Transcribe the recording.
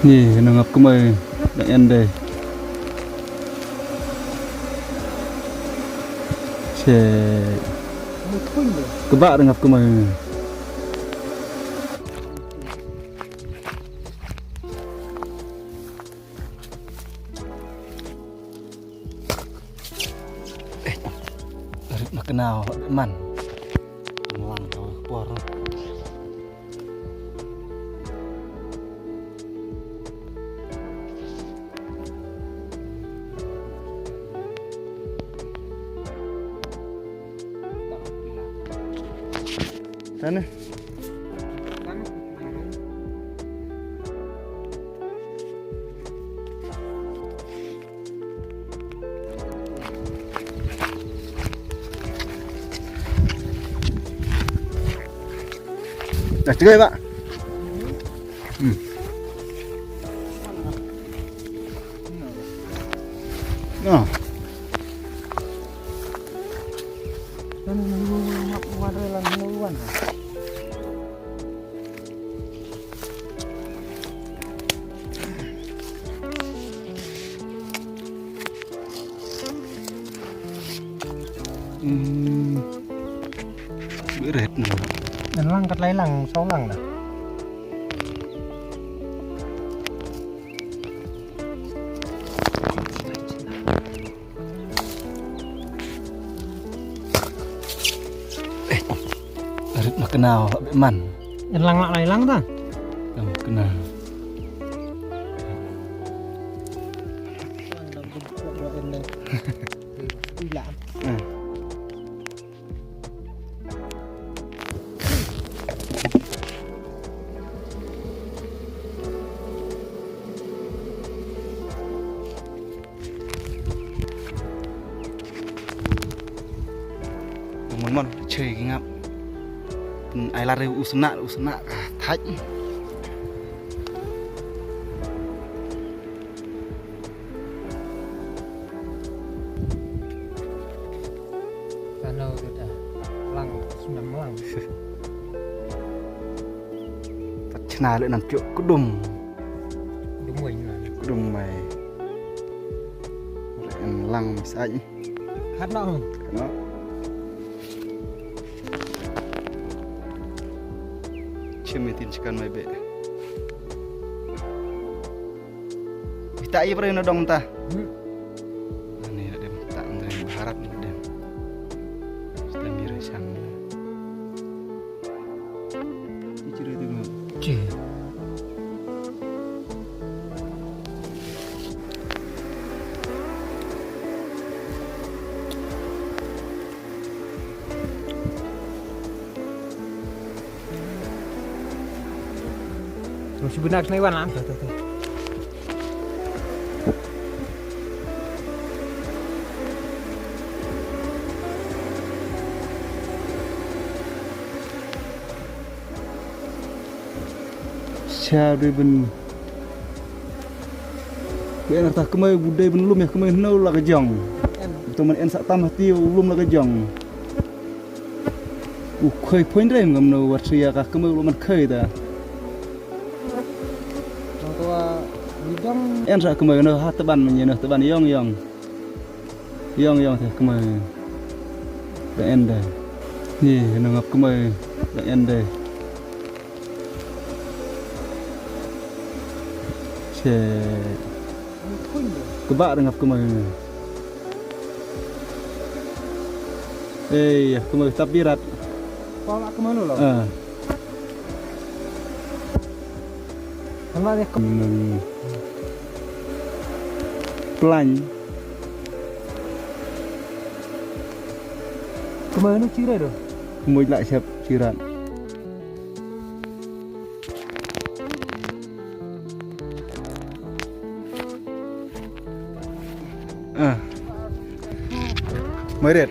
Nhi nó ngập cái mây đã ăn đây xe các bạn đang ngập cái mây nó cái nào mặn lăng thôi qua rồi sana dah cerai pak. Nah. Bữa rệt nữa. Lần lăng cắt lấy lăng 6 lăng nè. Rệt nó cái nào bị mặn. Lần lăng lại lăng ta. Cái nào. Mon chơi cái ngap ai lari usna thách Kano kita lang 9 lang. thật chna lại làm chuyện có đùng Đúng mình là có đùng mày lại lăng sạch hát đó không? nó metin sekan mai be. Kita iya pernah dong ta. Ini ada tak dari barat nih dem. Sudah mirisang. Iciri itu nggak? Cih. Terus benak snewan lah. Tuh. Xa đây bên bên là ta cứ mày budai bên lum ya cứ mày nâu là cái dòng tụi mình en sạ tam hati lum là cái dòng khơi point đây ngầm nâu vật xia cả cứ mày lum mình khơi ta en sa kemai no ha teban menye teban yong thì kemai da en đây ni no ngap kemai da en đây xe các bạn đang ngap kemai kemai tapirat Pola kemana lo? Kemana dia? Pelan. Kemana cirai doh? Kemui lại siap ciran. Mới đẹp.